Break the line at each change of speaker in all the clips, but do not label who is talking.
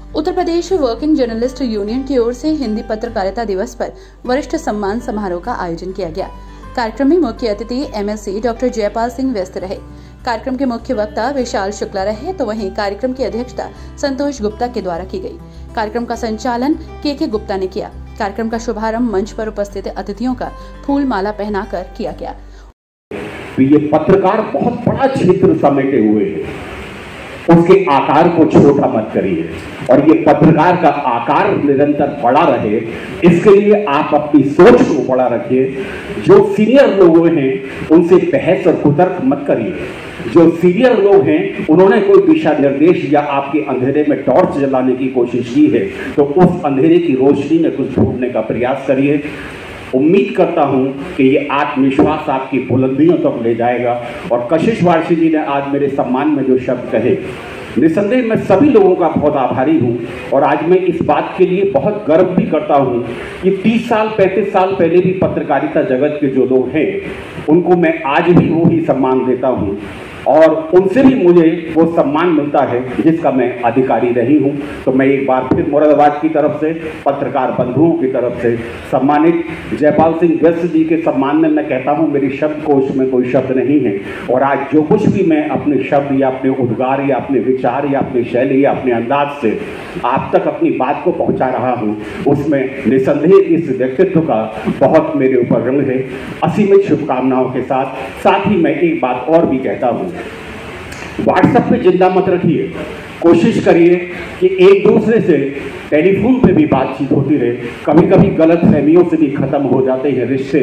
Uttar Pradesh working journalist union की ओर से हिंदी पत्रकारिता दिवस पर वरिष्ठ सम्मान समारोह का आयोजन किया गया। कार्यक्रम में मुख्य अतिथि एमएलसी डॉक्टर जयपाल सिंह व्यस्त रहे। कार्यक्रम के मुख्य वक्ता विशाल शुक्ला रहे, तो वहीं कार्यक्रम की अध्यक्षता संतोष गुप्ता के द्वारा की गई। कार्यक्रम का संचालन के गुप्ता ने किया। कार्यक्रम का शुभारंभ मंच पर उपस्थित अतिथियों का फूल माला पहनाकर किया गया।
तो ये पत्रकार बहुत बड़ा क्षेत्र समेटे हुए हैं, उसके आकार को छोटा मत करिए और ये पत्रकार का आकार निरंतर बड़ा रहे, इसके लिए आप अपनी सोच को बड़ा रखिए। जो सीनियर लोग हैं उनसे बहस और कुतर्क मत करिए। जो सीनियर लोग हैं उन्होंने कोई दिशा निर्देश या आपके अंधेरे में टॉर्च जलाने की कोशिश की है तो उस अंधेरे की रोशनी में कुछ ढूंढने का प्रयास करिए। उम्मीद करता हूं कि ये आत्मविश्वास आपकी बुलंदियों तक ले जाएगा। और कशिश वारसी जी ने आज मेरे सम्मान में जो शब्द कहे, निसंदेह मैं सभी लोगों का बहुत आभारी हूं और आज मैं इस बात के लिए बहुत गर्व भी करता हूं कि 30 साल 35 साल पहले भी पत्रकारिता जगत के जो लोग हैं उनको मैं आज भी वो ही सम्मान देता हूं और उनसे भी मुझे वो सम्मान मिलता है जिसका मैं अधिकारी रही हूं। तो मैं एक बार फिर मुरादाबाद की तरफ से, पत्रकार बंधुओं की तरफ से सम्मानित जयपाल सिंह व्यस्त जी के सम्मान में मैं कहता हूं मेरी शब्दकोश में कोई शब्द नहीं है और आज जो कुछ भी मैं अपने शब्द या अपने उद्गार या अपने विचार या अपनी शैली या अपने अंदाज से आप तक अपनी बात को पहुंचा रहा हूं उसमें निसंदेह इस व्यक्तित्व का बहुत मेरे ऊपर रंग है। असीमित शुभकामनाओं के साथ ही मैं एक बात और भी कहता हूं, व्हाट्सएप पे जिंदा मत रखिए। कोशिश करिए कि एक दूसरे से टेलीफोन पे भी बातचीत होती रहे। कभी कभी गलत फहमियों से भी खत्म हो जाते हैं रिश्ते।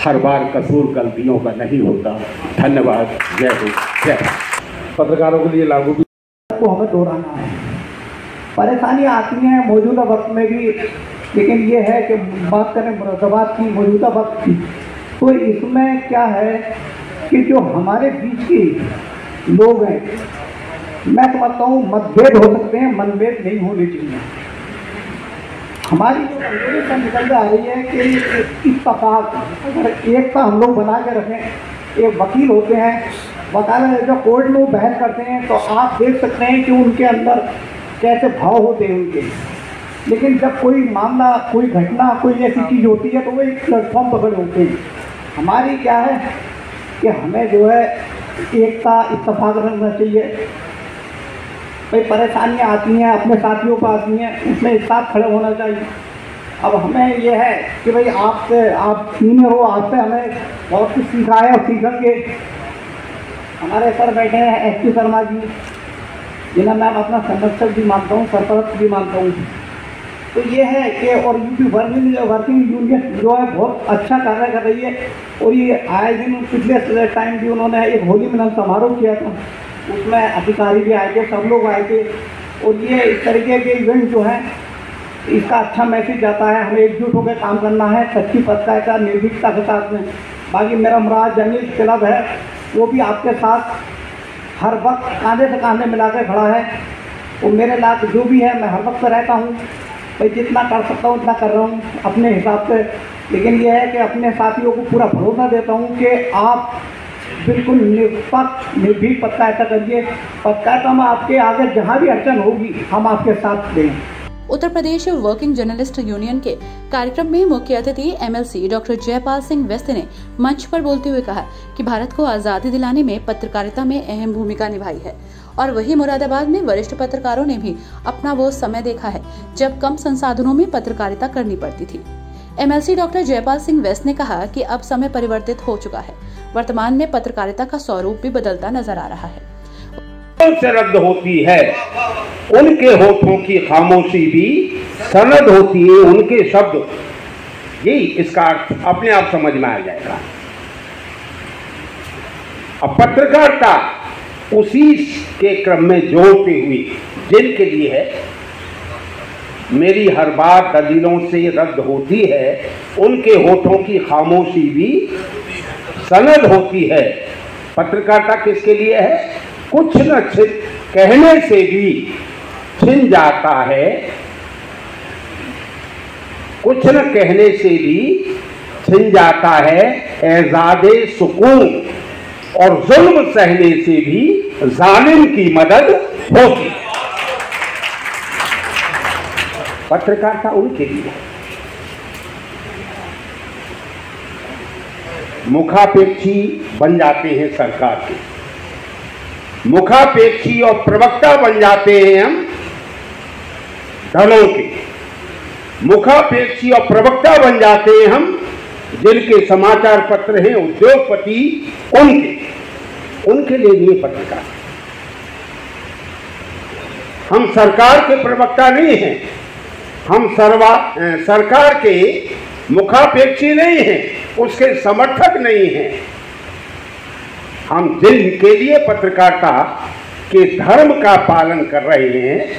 हर बार कसूर गलतियों का नहीं होता। धन्यवाद। जय हिंद। जय।
पत्रकारों के लिए लागू भी
को हमें दोहराना है। परेशानियाँ आती हैं मौजूदा वक्त में भी, लेकिन ये है कि बात करें मुरादाबाद की मौजूदा वक्त की, तो इसमें क्या है कि जो हमारे बीच के लोग हैं, मैं समझता हूँ मतभेद हो सकते हैं, मनभेद नहीं होने चाहिए। हमारी जो अंग्रेजी निकल आ रही है कि इत्तेफाक, अगर एकता हम लोग बना के रखें। एक वकील होते हैं, वकालत जो कोर्ट में वो बहस करते हैं तो आप देख सकते हैं कि उनके अंदर कैसे भाव होते हैं उनके। लेकिन जब कोई मामला, कोई घटना, कोई ऐसी चीज़ होती है तो वो एक प्लेटफॉर्म पकड़ होते हैं। हमारी क्या है कि हमें जो है एकता इत्तेफाक रखना चाहिए। भाई परेशानियाँ आती हैं, अपने साथियों पर आती हैं, उसमें एक साथ खड़े होना चाहिए। अब हमें ये है कि भाई आपसे, आप सीनियर हो, आपसे हमें बहुत कुछ सीखा है और सीखेंगे। हमारे सर बैठे हैं एसपी शर्मा जी, जिन्हें मैं अपना संरक्षक भी मानता हूँ, सरपरस्त भी मानता हूँ। तो ये है कि और यूपी वर्किंग यूनियन जो है बहुत अच्छा कार्य कर रही है और ये आए दिन पिछले टाइम भी उन्होंने एक होली मिलन समारोह किया था, उसमें अधिकारी भी आए थे, सब लोग आए थे। और ये इस तरीके के इवेंट जो है इसका अच्छा मैसेज जाता है, हमें एकजुट होकर काम करना है, सच्ची पत्रकारिता निर्भीकता के साथ में। बाकी मेरा मुराद जर्नलिस्ट क्लब है, वो भी आपके साथ हर वक्त कांधे से कांधे मिलाकर खड़ा है। और मेरे लाख जो भी है मैं हर वक्त रहता हूँ, भाई जितना कर सकता हूँ उतना कर रहा हूँ अपने हिसाब से। लेकिन यह है कि अपने साथियों को पूरा भरोसा देता हूँ कि आप बिल्कुल निष्पक्ष निर्भीक पत्रकारिता करिए। पत्रकारिता में आपके आगे जहाँ भी अड़चन होगी हम आपके साथ दें।
Uttar Pradesh working journalist union के कार्यक्रम में मुख्य अतिथि एमएलसी डॉक्टर जयपाल सिंह व्यस्त ने मंच पर बोलते हुए कहा कि भारत को आजादी दिलाने में पत्रकारिता में अहम भूमिका निभाई है और वही मुरादाबाद में वरिष्ठ पत्रकारों ने भी अपना वो समय देखा है जब कम संसाधनों में पत्रकारिता करनी पड़ती थी। एमएलसी डॉक्टर जयपाल सिंह व्यस्त ने कहा कि अब समय परिवर्तित हो चुका है। वर्तमान में पत्रकारिता का स्वरूप भी बदलता नजर आ रहा है।
से रद्द होती है, उनके होठों की खामोशी भी सनद होती है, उनके शब्द। यही इसका अर्थ अपने आप समझ में आ जाएगा। अब पत्रकारिता उसी के क्रम में जोड़ते हुए जिनके लिए है, मेरी हर बात दलीलों से रद्द होती है, उनके होठों की खामोशी भी सनद होती है। पत्रकारिता किसके लिए है? कुछ न कहने से भी छिन जाता है, कुछ न कहने से भी छिन जाता है एजादे सुकून, और जुल्म सहने से भी जालिम की मदद होती है। पत्रकारिता उनके लिए मुखापेक्षी बन जाते हैं सरकार के, मुखापेक्षी और प्रवक्ता बन जाते हैं हम दलों के, मुखापेक्षी और प्रवक्ता बन जाते हैं हम जिनके समाचार पत्र हैं उद्योगपति, उनके लिए पत्रकार। हम सरकार के प्रवक्ता नहीं हैं, हम सरकार के मुखापेक्षी नहीं हैं, उसके समर्थक नहीं हैं। हम जिनके लिए पत्रकारिता के धर्म का पालन कर रहे हैं,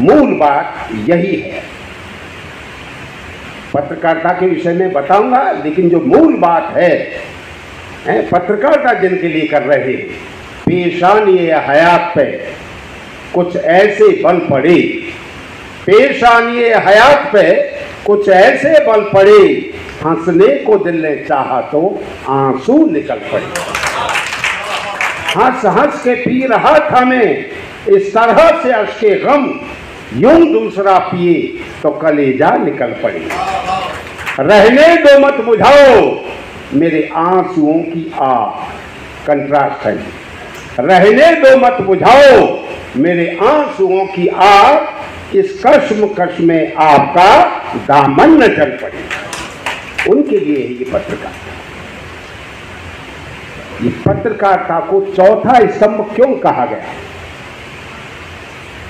मूल बात यही है। पत्रकारिता के विषय में बताऊंगा, लेकिन जो मूल बात है पत्रकारिता जिनके लिए कर रहे हैं, पेशानी हयात पे कुछ ऐसे बल पड़े, पेशानी हयात पे कुछ ऐसे बल पड़े, हंसने को दिल ने चाहा तो आंसू निकल पड़े। हंस हंस के पी रहा था मैं इस तरह से अश्के गम, यूं दूसरा पिए तो कलेजा निकल पड़े। रहने दो मत बुझाओ मेरे आंसुओं की आग, कंट्रास्ट है। रहने दो मत बुझाओ मेरे आंसुओं की आग, इस कश्मकश में आपका दामन न चल पड़े। उनके लिए ये पत्रकारिता। ये पत्रकारिता को चौथा स्तंभ क्यों कहा गया?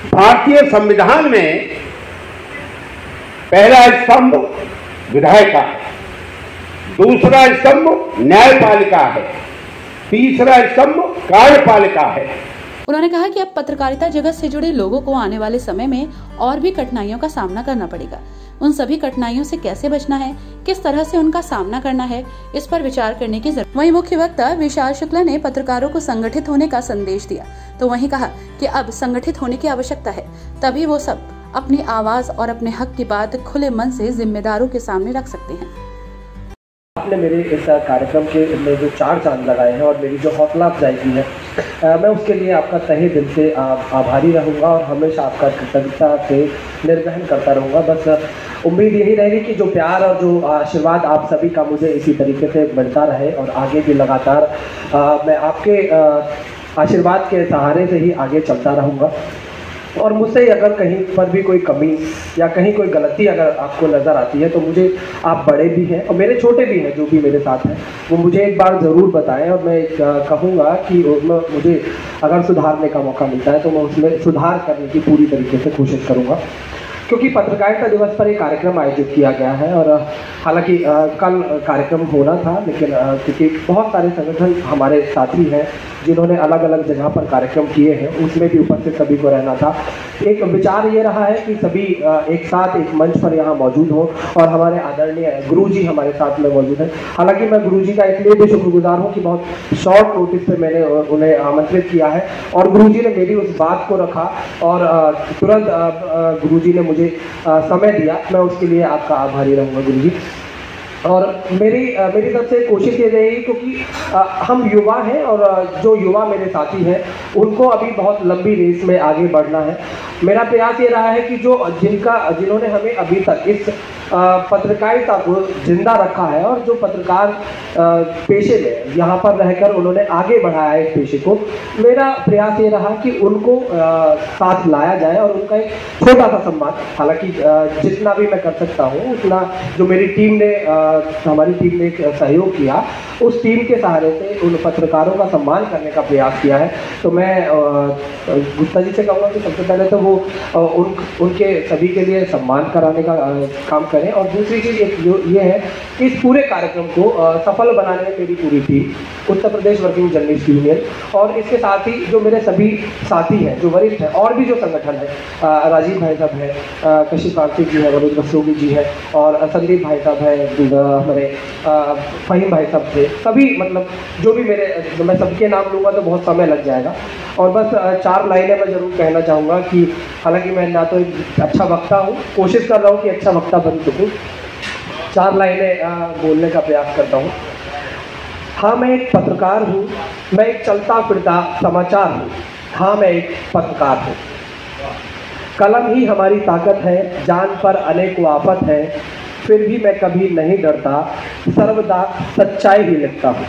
भारतीय संविधान में पहला स्तंभ विधायिका है, दूसरा स्तंभ न्यायपालिका है, तीसरा स्तंभ कार्यपालिका है।
उन्होंने कहा कि अब पत्रकारिता जगत से जुड़े लोगों को आने वाले समय में और भी कठिनाइयों का सामना करना पड़ेगा। उन सभी कठिनाइयों से कैसे बचना है, किस तरह से उनका सामना करना है, इस पर विचार करने की जरूरत। वहीं मुख्य वक्ता विशाल शुक्ला ने पत्रकारों को संगठित होने का संदेश दिया, तो वहीं कहा कि अब संगठित होने की आवश्यकता है, तभी वो सब अपनी आवाज और अपने हक की बात खुले मन से जिम्मेदारों के सामने रख सकते हैं।
आपने मेरे इस कार्यक्रम के में जो 4 चांद लगाए हैं और मेरी जो हौसला अफजाई की है, मैं उसके लिए आपका तहे दिल से आभारी रहूँगा और हमेशा आपका कृतज्ञता से निर्वहन करता रहूँगा। बस उम्मीद यही रहेगी कि जो प्यार और जो आशीर्वाद आप सभी का मुझे इसी तरीके से मिलता रहे और आगे भी लगातार मैं आपके आशीर्वाद के सहारे से ही आगे चलता रहूँगा। और मुझसे अगर कहीं पर भी कोई कमी या कहीं कोई गलती अगर आपको नज़र आती है, तो मुझे आप बड़े भी हैं और मेरे छोटे भी हैं जो भी मेरे साथ हैं, वो मुझे एक बार ज़रूर बताएं और मैं कहूँगा कि मुझे अगर सुधारने का मौका मिलता है तो मैं उसमें सुधार करने की पूरी तरीके से कोशिश करूँगा। क्योंकि पत्रकारिता दिवस पर एक कार्यक्रम आयोजित किया गया है और हालांकि कल कार्यक्रम होना था, लेकिन क्योंकि बहुत सारे संगठन हमारे साथी हैं जिन्होंने अलग अलग जगह पर कार्यक्रम किए हैं, उसमें भी उपस्थित सभी को रहना था। एक विचार ये रहा है कि सभी एक साथ एक मंच पर यहाँ मौजूद हों और हमारे आदरणीय गुरुजी हमारे साथ में मौजूद हैं। हालांकि मैं गुरुजी का इसलिए भी शुक्रगुजार हूँ कि बहुत शॉर्ट नोटिस पे मैंने उन्हें आमंत्रित किया है और गुरुजी ने मेरी उस बात को रखा और तुरंत गुरुजी ने मुझे समय दिया। मैं उसके लिए आपका आभारी रहूँगा गुरुजी। और मेरी तरफ से कोशिश ये रहेगी, क्योंकि हम युवा हैं और जो युवा मेरे साथी हैं उनको अभी बहुत लंबी रेस में आगे बढ़ना है। मेरा प्रयास ये रहा है कि जिन्होंने हमें अभी तक इस पत्रकारिता को जिंदा रखा है और जो पत्रकार पेशे में यहाँ पर रहकर उन्होंने आगे बढ़ाया है इस पेशे को, मेरा प्रयास ये रहा कि उनको साथ लाया जाए और उनका एक छोटा सा सम्मान, हालांकि जितना भी मैं कर सकता हूँ उतना जो मेरी टीम ने हमारी टीम ने एक सहयोग किया, उस टीम के सहारे से उन पत्रकारों का सम्मान करने का प्रयास किया है। तो मैं गुप्ता जी से कहूँगा कि सबसे पहले तो वो उनके सभी के लिए सम्मान कराने का काम करें और दूसरी चीज़ ये है कि इस पूरे कार्यक्रम को सफल बनाने में मेरी पूरी team, Uttar Pradesh working journalist union और इसके साथ ही जो मेरे सभी साथी हैं जो वरिष्ठ हैं और भी जो संगठन है, राजीव भाई साहब हैं, कशिश कार्तिक जी है, मनोज रस्तोगी जी है और संदीप भाई साहब है, हमारे फहीम भाई साहब थे, सभी मतलब जो भी मैं सबके नाम लूँगा तो बहुत समय लग जाएगा। और बस 4 लाइनें मैं ज़रूर कहना चाहूँगा कि हालांकि मैं ना तो एक अच्छा वक्ता हूँ, कोशिश कर रहा हूँ कि अच्छा वक्ता बन सकूँ। 4 लाइनें बोलने का प्रयास करता हूँ। हाँ, मैं एक पत्रकार हूँ, मैं एक चलता फिरता समाचार हूँ, हाँ, मैं एक पत्रकार हूँ। कलम ही हमारी ताकत है, जान पर अनेक आफत है, फिर भी मैं कभी नहीं डरता, सर्वदा सच्चाई ही लिखता हूँ।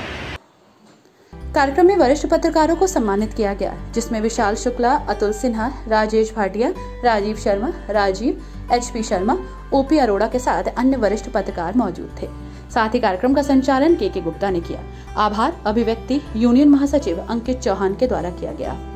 कार्यक्रम में वरिष्ठ पत्रकारों को सम्मानित किया गया, जिसमें विशाल शुक्ला, अतुल सिन्हा, राजेश भाटिया, राजीव शर्मा, राजीव, HP शर्मा, OP अरोड़ा के साथ अन्य वरिष्ठ पत्रकार मौजूद थे। साथ ही कार्यक्रम का संचालन KK गुप्ता ने किया। आभार अभिव्यक्ति यूनियन महासचिव अंकित चौहान के द्वारा किया गया।